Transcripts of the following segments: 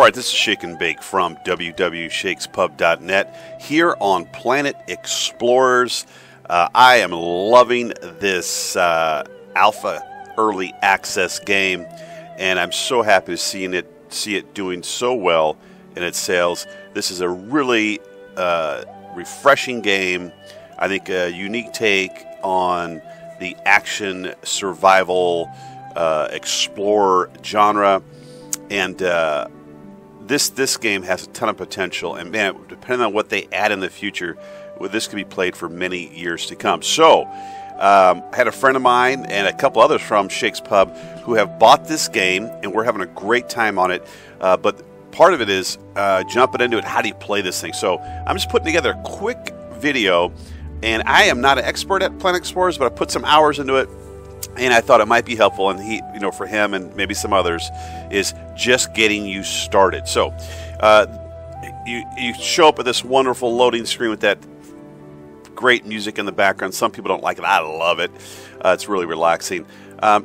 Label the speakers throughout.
Speaker 1: right, this is Shake and Bake from www.shakespub.net here on Planet Explorers. I am loving this alpha early access game, and I'm so happy to see it doing so well in its sales. This is a really refreshing game. I think a unique take on the action survival explorer genre, and this game has a ton of potential. And man, depending on what they add in the future, this could be played for many years to come. So, I had a friend of mine and a couple others from Shake's Pub who have bought this game, and we're having a great time on it. But part of it is jumping into it. How do you play this thing? So I'm just putting together a quick video, and I am not an expert at Planet Explorers, but I put some hours into it, and I thought it might be helpful. And he, for him and maybe some others, is just getting you started. So you show up at this wonderful loading screen with that great music in the background. Some people don't like it. I love it. It's really relaxing.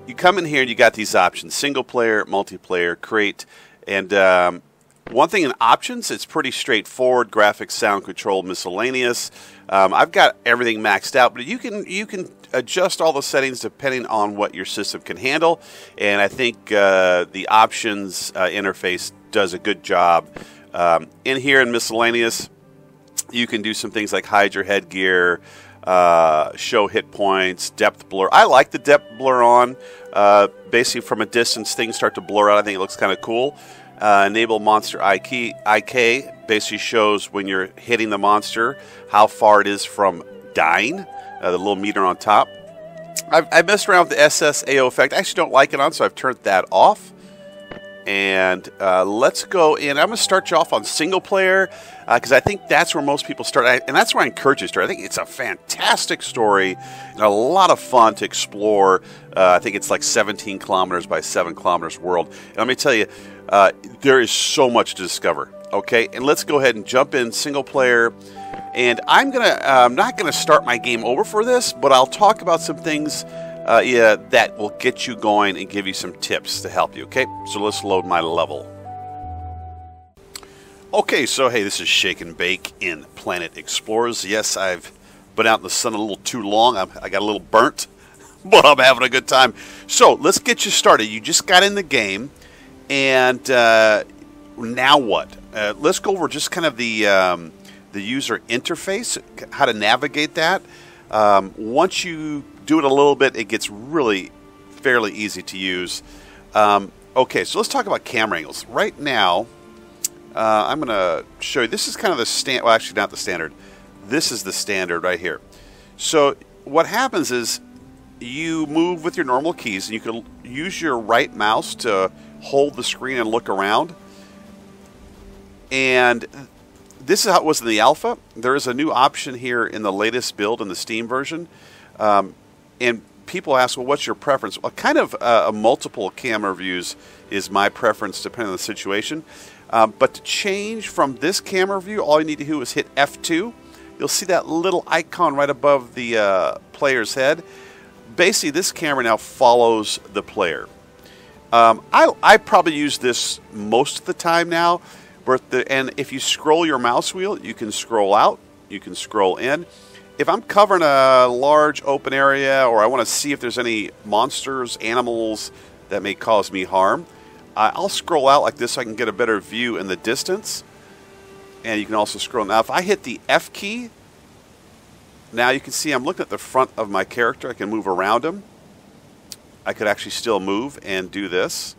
Speaker 1: You come in here and you got these options: single player, multiplayer, create, and one thing in options, it's pretty straightforward: graphics, sound control, miscellaneous. I've got everything maxed out, but you can adjust all the settings depending on what your system can handle. And I think the options interface does a good job. In here in miscellaneous, you can do some things like hide your headgear, show hit points, depth blur. I like the depth blur on. Basically, from a distance, things start to blur out. I think it looks kind of cool. Enable monster IK basically shows when you're hitting the monster how far it is from dying. The little meter on top. I messed around with the SSAO effect. I actually don't like it on, so I've turned that off. And let's go in. I'm going to start you off on single player because I think that's where most people start. And that's where I encourage you to start. I think it's a fantastic story and a lot of fun to explore. I think it's like 17 kilometers by 7 kilometers world. And let me tell you, there is so much to discover. Okay, and let's go ahead and jump in single player. And I'm not gonna start my game over for this, but I'll talk about some things that will get you going and give you some tips to help you. Okay, so let's load my level. Okay, so hey, this is Shake and Bake in Planet Explorers. Yes, I've been out in the sun a little too long. I got a little burnt, but I'm having a good time. So let's get you started. You just got in the game, and now what? Let's go over just kind of the user interface, how to navigate that. Once you do it a little bit, it gets really fairly easy to use. Okay, so let's talk about camera angles. Right now, I'm going to show you. This is kind of the standard. Well, actually, not the standard. This is the standard right here. So what happens is you move with your normal keys, and you can use your right mouse to hold the screen and look around. And this is how it was in the alpha. There is a new option here in the latest build in the Steam version. And people ask, well, what's your preference? Well, kind of a multiple camera views is my preference depending on the situation. But to change from this camera view, all you need to do is hit F2. You'll see that little icon right above the player's head. Basically, this camera now follows the player. I probably use this most of the time now. And if you scroll your mouse wheel, you can scroll out, you can scroll in. If I'm covering a large open area, or I want to see if there's any monsters, animals that may cause me harm, I'll scroll out like this so I can get a better view in the distance. And you can also scroll. Now, if I hit the F key, now you can see I'm looking at the front of my character. I can move around him. I could actually still move and do this.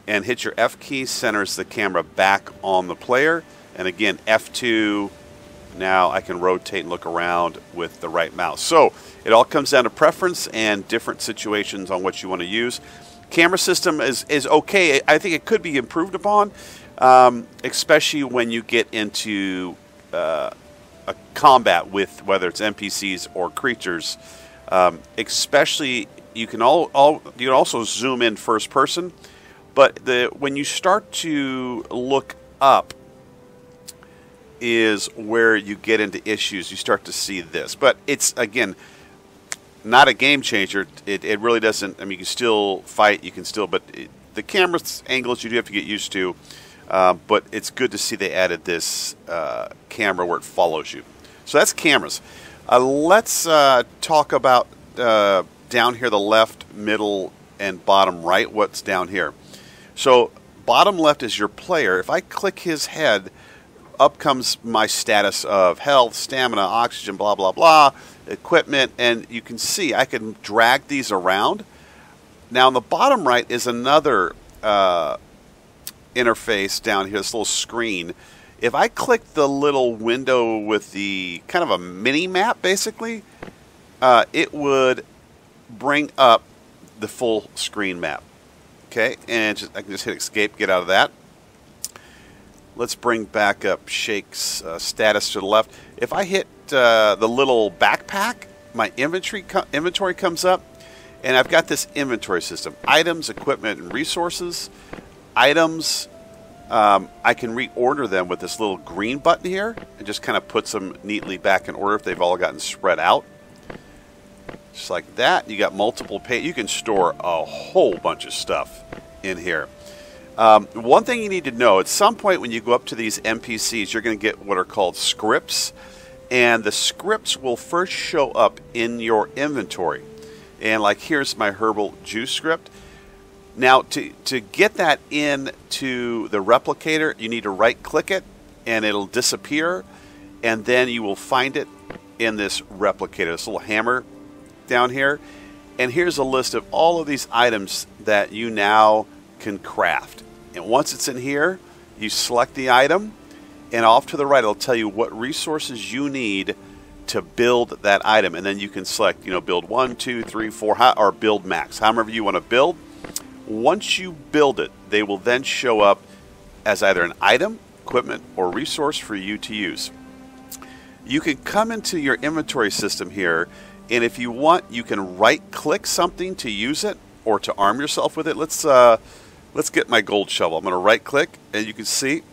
Speaker 1: And hit your F key, centers the camera back on the player. And again, F2, now I can rotate and look around with the right mouse. So it all comes down to preference and different situations on what you want to use. Camera system is okay. I think it could be improved upon, especially when you get into a combat with whether it's NPCs or creatures. Especially, you can also zoom in first person. But when you start to look up is where you get into issues. You start to see this. But it's, again, not a game changer. It really doesn't. I mean, you can still fight. You can still, but the camera angles you do have to get used to. but it's good to see they added this camera where it follows you. So that's cameras. Let's talk about down here, the left, middle, and bottom right. What's down here? So bottom left is your player. If I click his head, up comes my status of health, stamina, oxygen, blah, blah, blah, equipment, and you can see I can drag these around. Now on the bottom right is another interface down here, this little screen. If I click the little window with the kind of a mini map, basically, it would bring up the full screen map. Okay, and I can just hit escape, get out of that. Let's bring back up Shake's status to the left. If I hit the little backpack, my inventory comes up, and I've got this inventory system: items, equipment, and resources. Items, I can reorder them with this little green button here. It just kind of puts them neatly back in order if they've all gotten spread out. Just like that. You got multiple pages. You can store a whole bunch of stuff in here. One thing you need to know, at some point when you go up to these NPCs, you're going to get what are called scripts. And the scripts will first show up in your inventory. And like here's my herbal juice script. Now to get that into the replicator, you need to right click it and it'll disappear. And then you will find it in this replicator, this little hammer down here. And here's a list of all of these items that you now can craft. And once it's in here, you select the item, and off to the right it'll tell you what resources you need to build that item. And then you can select, build 1, 2, 3, 4, or build max, however you want to build. Once you build it, they will then show up as either an item, equipment, or resource for you to use. You can come into your inventory system here, and if you want, you can right-click something to use it or to arm yourself with it. Let's get my gold shovel. I'm going to right-click, and you can see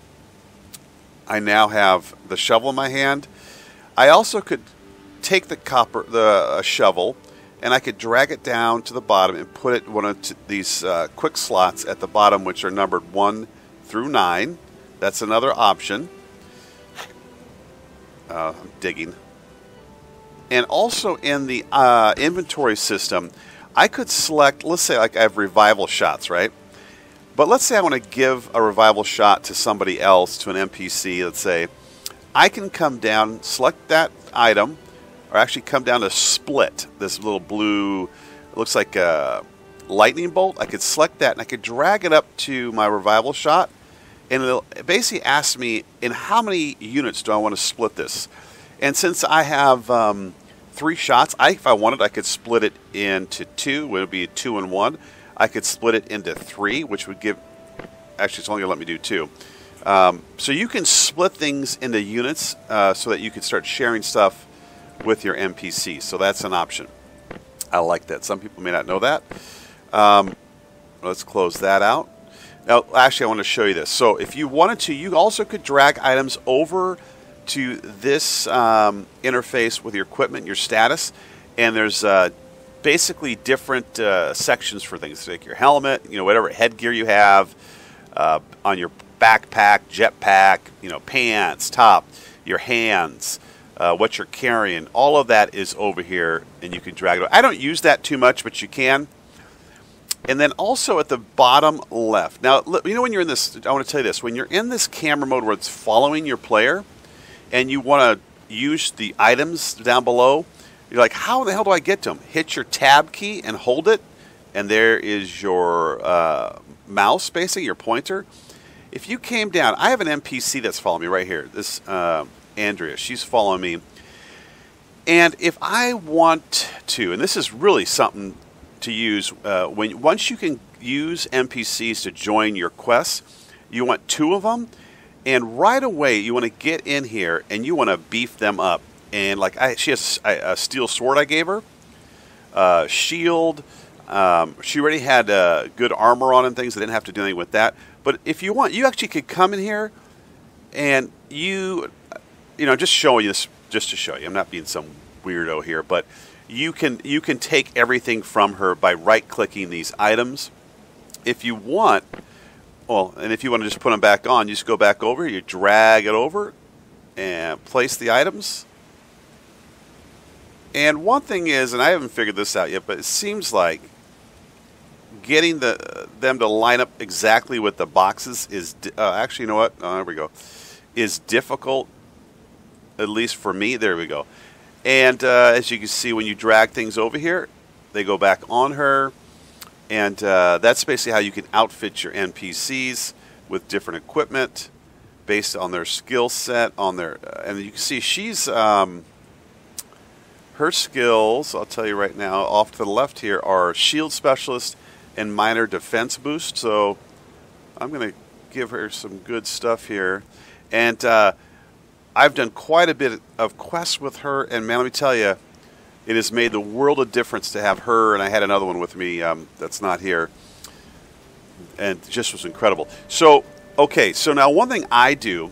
Speaker 1: I now have the shovel in my hand. I also could take the shovel, and I could drag it down to the bottom and put it in one of these quick slots at the bottom, which are numbered 1 through 9. That's another option. I'm digging. And also in the inventory system, I could select, let's say like I have revival shots, right? But let's say I want to give a revival shot to somebody else, to an NPC, let's say. I can come down, select that item, or actually come down to split this little blue, it looks like a lightning bolt. I could select that and I could drag it up to my revival shot, and it'll basically ask me in how many units do I want to split this. And since I have 3 shots, if I wanted, I could split it into 2, it would be 2 and 1. I could split it into 3, which would give, actually it's only going to let me do 2. So you can split things into units so that you can start sharing stuff with your NPCs. So that's an option. I like that. Some people may not know that. Let's close that out. Now, actually, I want to show you this. So if you wanted to, you also could drag items over to this interface with your equipment, your status, and there's basically different sections for things, like your helmet, whatever headgear you have, on your backpack, jetpack, pants, top, your hands, what you're carrying. All of that is over here, and you can drag it over. I don't use that too much, but you can. And then also at the bottom left. Now, when you're in this, I want to tell you this. When you're in this camera mode where it's following your player, and you want to use the items down below, you're like, how the hell do I get to them? Hit your tab key and hold it, and there is your mouse, basically, your pointer. If you came down, I have an NPC that's following me right here. This Andrea, she's following me. And if I want to, and this is really something to use, once you can use NPCs to join your quests, you want 2 of them, and right away you want to get in here and you want to beef them up. And like she has a steel sword I gave her, shield. She already had good armor on and things. I didn't have to do anything with that. But if you want, you actually could come in here and just showing you this, just to show you. I'm not being some weirdo here, but you can take everything from her by right-clicking these items. If you want, Well, and if you want to just put them back on, you just go back over, you drag it over, and place the items. And one thing is, and I haven't figured this out yet, but it seems like getting them to line up exactly with the boxes is actually, you know what? Oh, there we go. Is difficult, at least for me. There we go. And as you can see, when you drag things over here, they go back on her. And that's basically how you can outfit your NPCs with different equipment based on their skill set. And you can see she's her skills, I'll tell you right now, off to the left here are Shield Specialist and Minor Defense Boost. So I'm going to give her some good stuff here. And I've done quite a bit of quests with her, and man, let me tell you, it has made the world of difference to have her, and I had another one with me that's not here, and it just was incredible. So, okay, so now one thing I do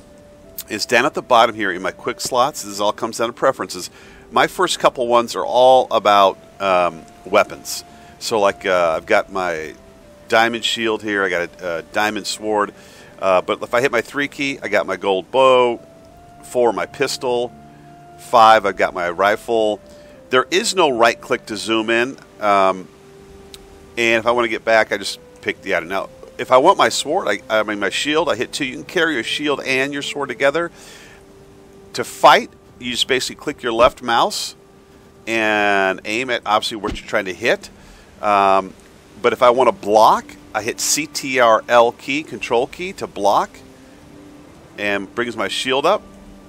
Speaker 1: is down at the bottom here in my quick slots, this all comes down to preferences. My first couple ones are all about weapons. So like I've got my diamond shield here, I got a diamond sword, but if I hit my 3 key, I got my gold bow, 4 my pistol, 5 I've got my rifle. There is no right click to zoom in, and if I want to get back, I just pick the item. Now, if I want my sword, I mean my shield, I hit 2. You can carry your shield and your sword together. To fight, you just basically click your left mouse and aim at obviously what you're trying to hit. But if I want to block, I hit CTRL key, control key to block, and brings my shield up,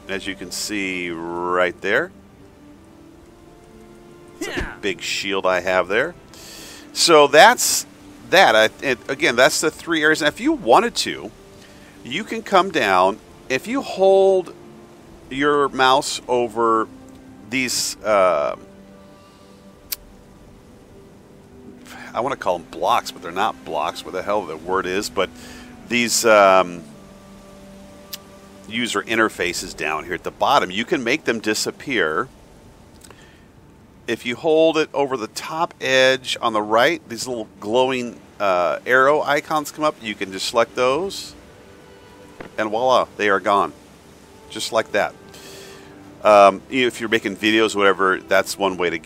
Speaker 1: as you can see right there. It's a big shield I have there. So that's that. Again, that's the 3 areas. And if you wanted to, you can come down. If you hold your mouse over these, I want to call them blocks, but they're not blocks. What the hell the word is? But these user interfaces down here at the bottom, you can make them disappear. If you hold it over the top edge on the right, these little glowing arrow icons come up. You can just select those, and voila, they are gone. Just like that. If you're making videos, whatever, that's one way to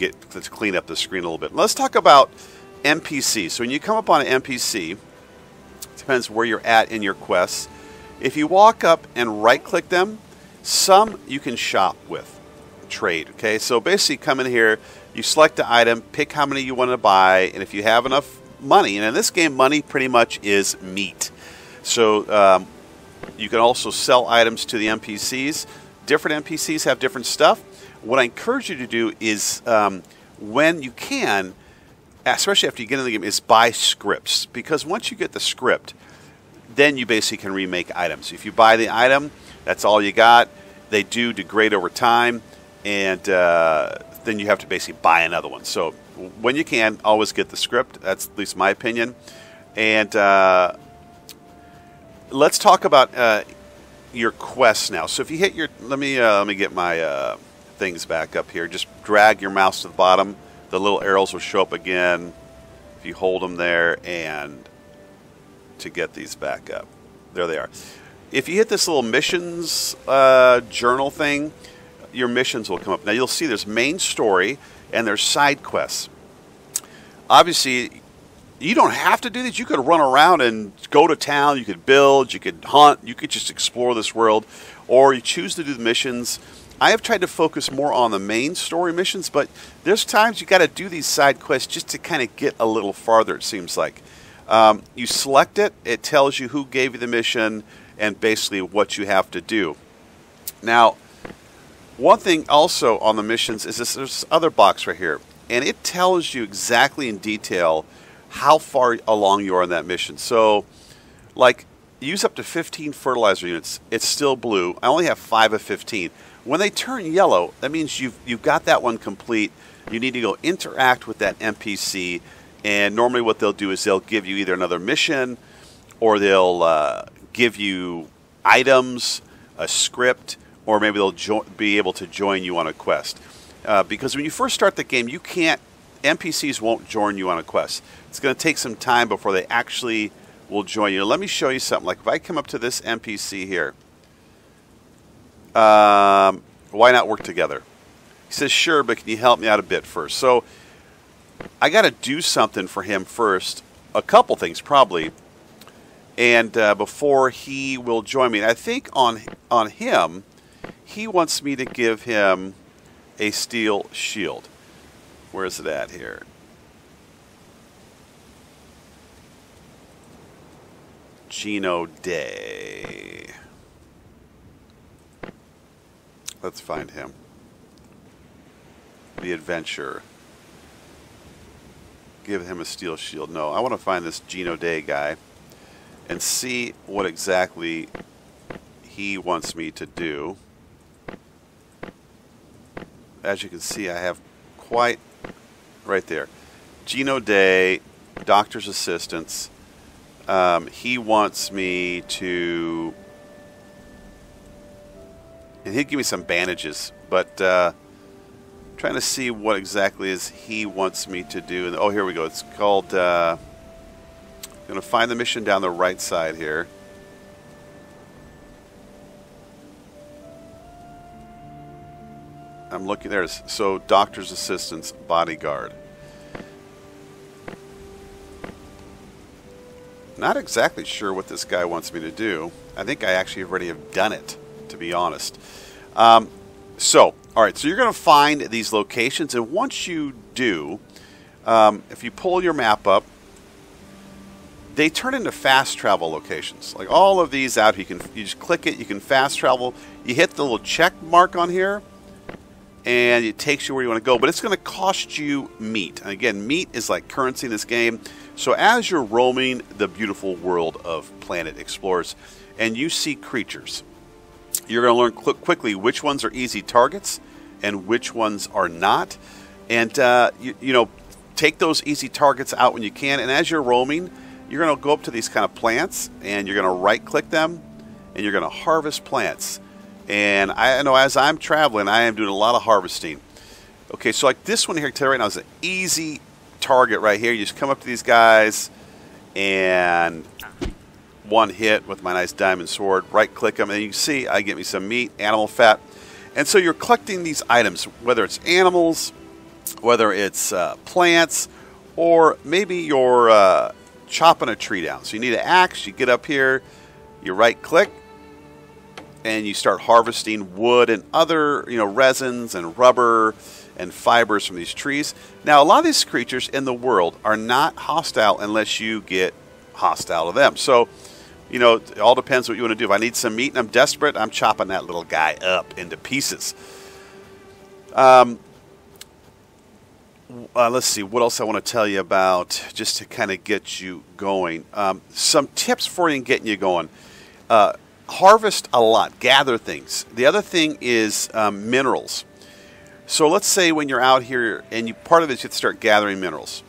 Speaker 1: clean up the screen a little bit. Let's talk about NPCs. So when you come up on an NPC, it depends where you're at in your quests. If you walk up and right-click them, some you can shop with, trade. Okay, so basically come in here, you select the item, pick how many you want to buy, and if you have enough money, and in this game, money pretty much is meat. So you can also sell items to the NPCs. Different NPCs have different stuff. What I encourage you to do is, when you can, especially after you get in the game, is buy scripts. Because once you get the script, then you basically can remake items. If you buy the item, that's all you got. They do degrade over time, and then you have to basically buy another one. So when you can, always get the script. That's at least my opinion. And let's talk about your quests now. So if you hit your, let me get my things back up here. Just drag your mouse to the bottom. The little arrows will show up again if you hold them there, and to get these back up. There they are. If you hit this little missions journal thing, your missions will come up. Now you'll see there's main story and there's side quests. Obviously, you don't have to do these. You could run around and go to town. You could build. You could hunt. You could just explore this world. Or you choose to do the missions. I have tried to focus more on the main story missions, but there's times you got to do these side quests just to kind of get a little farther, it seems like. You select it. It tells you who gave you the mission and basically what you have to do. Now, one thing also on the missions is there's this other box right here, and it tells you exactly in detail how far along you are in that mission. So, like, use up to 15 fertilizer units. It's still blue. I only have 5 of 15. When they turn yellow, that means you've got that one complete. You need to go interact with that NPC, and normally what they'll do is they'll give you either another mission, or give you items, a script, or maybe they'll be able to join you on a quest. Because when you first start the game, NPCs won't join you on a quest. It's going to take some time before they actually will join you. Let me show you something. Like if I come up to this NPC here, why not work together? He says, sure, but can you help me out a bit first? So I got to do something for him first, a couple things probably, and before he will join me. And I think on him, he wants me to give him a steel shield. Where is it at here? Gino Day. Let's find him. The adventure. Give him a steel shield. No, I want to find this Gino Day guy and see what exactly he wants me to do. As you can see, I have quite right there. Gino Day, doctor's assistants. He wants me to, and he'd give me some bandages, but trying to see what exactly is he wants me to do. And oh, here we go. It's called. I'm going to find the mission down the right side here. I'm looking there. So, doctor's assistant's bodyguard. Not exactly sure what this guy wants me to do. I think I actually already have done it, to be honest. So, all right. So you're going to find these locations, and once you do, if you pull your map up, they turn into fast travel locations. Like all of these out, you just click it. You can fast travel. You hit the little check mark on here, and it takes you where you want to go. But it's going to cost you meat. And again, meat is like currency in this game. So as you're roaming the beautiful world of Planet Explorers, and you see creatures, you're going to learn quickly which ones are easy targets and which ones are not. And you know, take those easy targets out when you can. And as you're roaming, you're going to go up to these kind of plants, and you're going to right-click them, and you're going to harvest plants. And I know as I'm traveling, I am doing a lot of harvesting. Okay, so like this one here, I can tell you right now, is an easy target right here. You just come up to these guys, and one hit with my nice diamond sword, right-click them, and you can see I get me some meat, animal fat. And so you're collecting these items, whether it's animals, whether it's plants, or maybe you're chopping a tree down. So you need an axe. You get up here, you right-click, and you start harvesting wood and other, you know, resins and rubber and fibers from these trees. Now, a lot of these creatures in the world are not hostile unless you get hostile to them. So, you know, it all depends what you want to do. If I need some meat and I'm desperate, I'm chopping that little guy up into pieces. Let's see, what else I want to tell you about just to kind of get you going. Some tips for you in getting you going. Harvest a lot, gather things. The other thing is minerals. So let's say when you're out here and part of it is you have to start gathering minerals.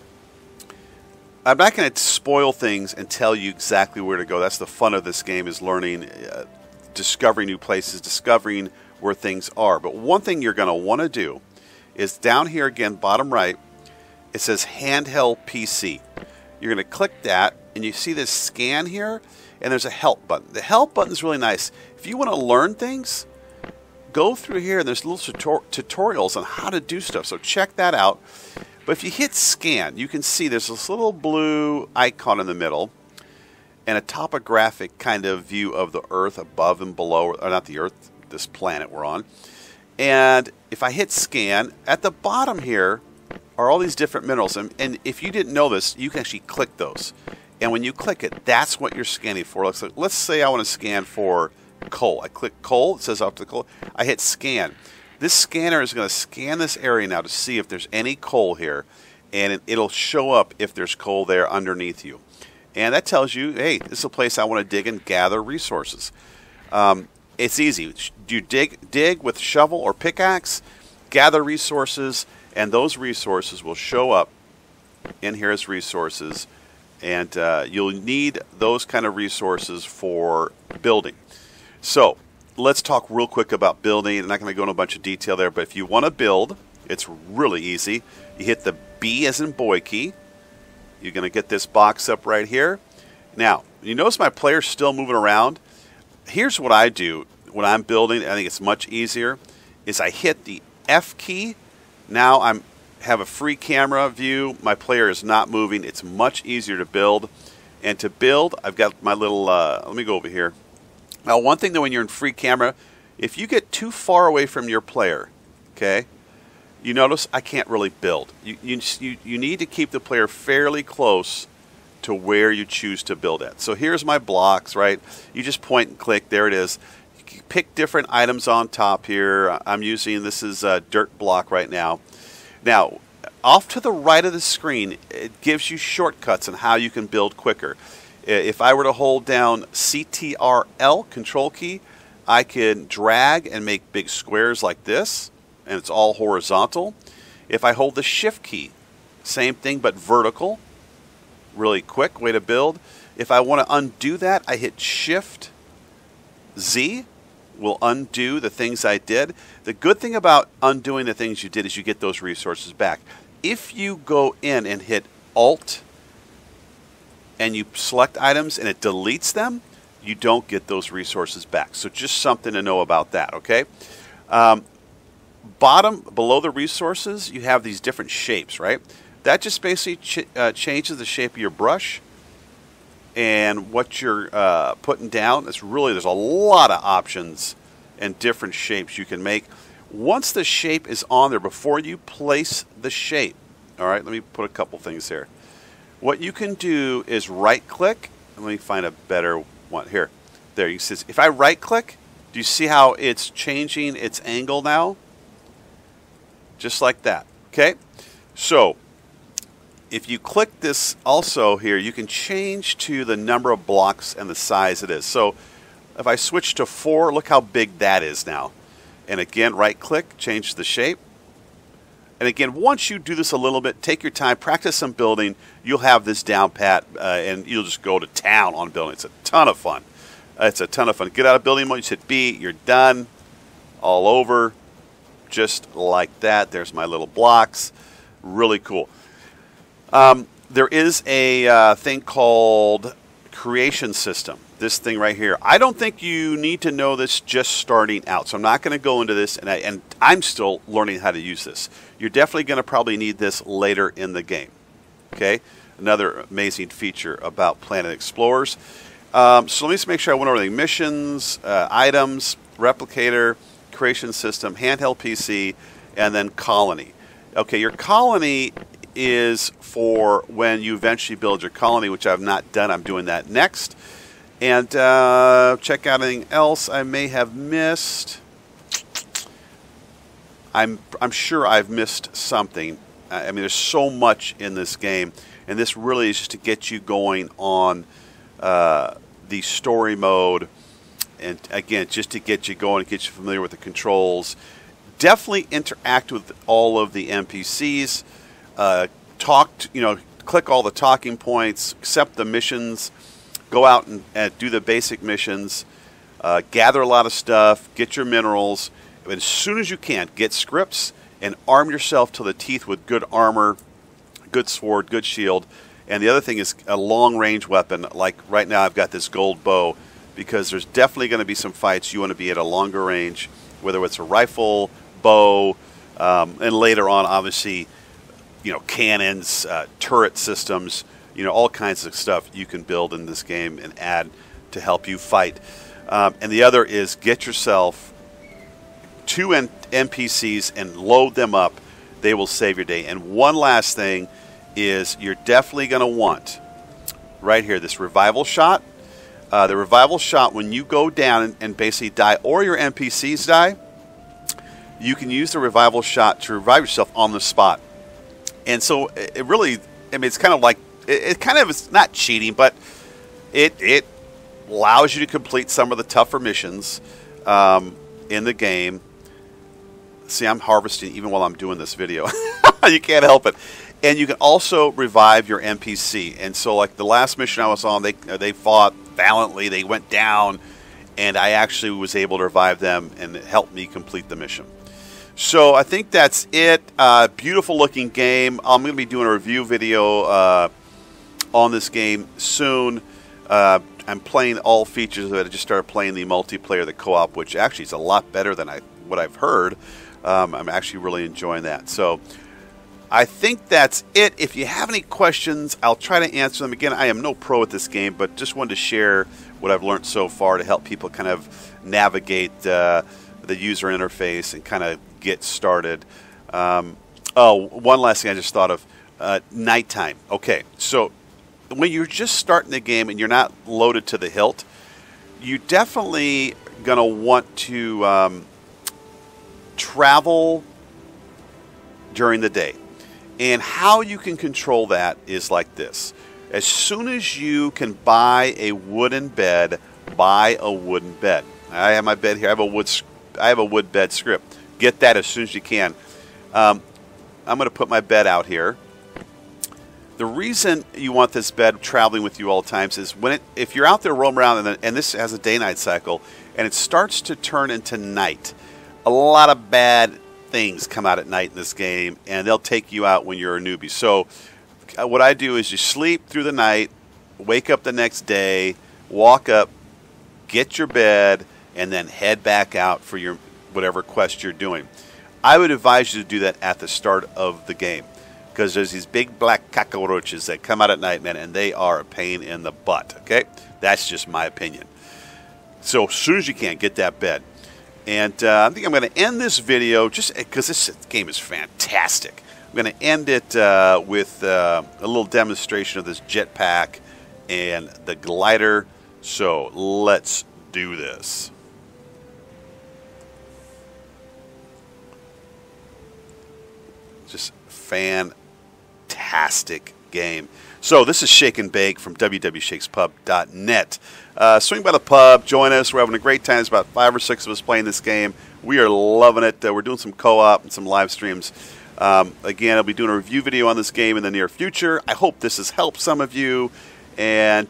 Speaker 1: I'm not going to spoil things and tell you exactly where to go. That's the fun of this game, is learning, discovering new places, discovering where things are. But one thing you're going to want to do is down here again, bottom right, it says handheld PC. You're going to click that, and you see this scan here, and there's a help button. The help button is really nice. If you want to learn things, go through here, and there's little tutorials on how to do stuff. So check that out. But if you hit scan, you can see there's this little blue icon in the middle and a topographic kind of view of the Earth above and below, or not the Earth, this planet we're on. And if I hit scan, at the bottom here are all these different minerals. And if you didn't know this, you can actually click those. And when you click it, that's what you're scanning for. Let's say I want to scan for coal. I click coal. It says up to coal. I hit scan. This scanner is going to scan this area now to see if there's any coal here. And it'll show up if there's coal there underneath you. And that tells you, hey, this is a place I want to dig and gather resources. It's easy. You dig with shovel or pickaxe, gather resources, and those resources will show up in here as resources. And you'll need those kind of resources for building. So let's talk real quick about building. I'm not going to go into a bunch of detail there, but if you want to build, it's really easy. You hit the B as in boy key. You're going to get this box up right here. Now, You notice my player's still moving around. Here's what I do when I'm building. I think it's much easier. Is I hit the F key. Now have a free camera view. My player is not moving. It's much easier to build. And to build, I've got my little. Let me go over here. Now, one thing though, when you're in free camera, if you get too far away from your player, okay, you notice I can't really build. You need to keep the player fairly close to where you choose to build at. So here's my blocks, right? You just point and click. There it is. You pick different items on top here. I'm using, this is a dirt block right now. Now, off to the right of the screen, it gives you shortcuts on how you can build quicker. If I were to hold down CTRL, control key, I can drag and make big squares like this, and it's all horizontal. If I hold the shift key, same thing but vertical. Really quick way to build. If I want to undo that, I hit shift Z, will undo the things I did. The good thing about undoing the things you did is you get those resources back. If you go in and hit Alt and you select items and it deletes them, you don't get those resources back. So just something to know about that, okay? Below the resources, you have these different shapes, right? That just basically changes the shape of your brush and what you're putting down. There's a lot of options and different shapes you can make. Once the shape is on there, before you place the shape, all right, let me put a couple things here. What you can do is right-click. Let me find a better one here. There, you see, if I right-click, do you see how it's changing its angle now? Just like that, okay? So, if you click this also here, you can change to the number of blocks and the size it is. So if I switch to 4, look how big that is now. And again, right click, change the shape. And again, once you do this a little bit, take your time, practice some building, you'll have this down pat, and you'll just go to town on building. It's a ton of fun. It's a ton of fun. Get out of building mode, you hit B, you're done. All over, just like that. There's my little blocks. Really cool. There is a thing called creation system. This thing right here. I don't think you need to know this just starting out. So I'm not going to go into this, and I'm still learning how to use this. You're definitely going to probably need this later in the game. Okay? Another amazing feature about Planet Explorers. So let me just make sure I went over everything. Missions, items, replicator, creation system, handheld PC, and then colony. Okay, your colony is for when you eventually build your colony, which I've not done. I'm doing that next. And check out anything else I may have missed. I'm sure I've missed something. I mean, there's so much in this game, and this really is just to get you going on the story mode, and again, just to get you going, get you familiar with the controls. Definitely interact with all of the NPCs. Click all the talking points, accept the missions, go out and do the basic missions, gather a lot of stuff, get your minerals. But as soon as you can, get scripts and arm yourself to the teeth with good armor, good sword, good shield. And the other thing is a long-range weapon. Like right now I've got this gold bow, because there's definitely going to be some fights you want to be at a longer range, whether it's a rifle, bow, and later on, obviously, cannons, turret systems, all kinds of stuff you can build in this game and add to help you fight. And the other is get yourself 2 NPCs and load them up. They will save your day. And one last thing is you're definitely going to want, right here, this revival shot. The revival shot, when you go down and basically die, or your NPCs die, you can use the revival shot to revive yourself on the spot. And so it really, it's kind of like, it's not cheating, but it allows you to complete some of the tougher missions in the game. See, I'm harvesting even while I'm doing this video. You can't help it. And you can also revive your NPC. And so, like the last mission I was on, they fought valiantly. They went down, and I actually was able to revive them, and it helped me complete the mission. So I think that's it. Beautiful looking game. I'm going to be doing a review video on this game soon. I'm playing all features of it. I just started playing the multiplayer, the co-op, which actually is a lot better than what I've heard. I'm actually really enjoying that. So I think that's it. If you have any questions, I'll try to answer them. Again, I am no pro at this game, but just wanted to share what I've learned so far to help people kind of navigate the user interface and kind of get started. Oh, one last thing I just thought of. Nighttime. Okay, so when you're just starting the game and you're not loaded to the hilt, you definitely going to want to travel during the day. And how you can control that is like this. As soon as you can buy a wooden bed, buy a wooden bed. I have my bed here. I have a wood bed script. Get that as soon as you can. I'm going to put my bed out here. The reason you want this bed traveling with you all the times is if you're out there roaming around and this has a day-night cycle and it starts to turn into night, a lot of bad things come out at night in this game and they'll take you out when you're a newbie. So what I do is you sleep through the night, wake up the next day, walk up, get your bed, and then head back out for your whatever quest you're doing. I would advise you to do that at the start of the game, because there's these big black cockroaches that come out at night, man, and they are a pain in the butt, okay? That's just my opinion. So as soon as you can, get that bed. And I think I'm going to end this video just because this game is fantastic. I'm going to end it with a little demonstration of this jetpack and the glider. So let's do this. Just fantastic game. So this is Shake and Bake from www.shakespub.net. Swing by the pub, join us. We're having a great time. There's about 5 or 6 of us playing this game. We are loving it. We're doing some co-op and some live streams. Again, I'll be doing a review video on this game in the near future. I hope this has helped some of you. And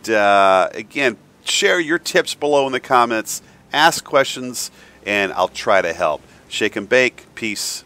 Speaker 1: again, share your tips below in the comments. Ask questions, and I'll try to help. Shake and Bake. Peace.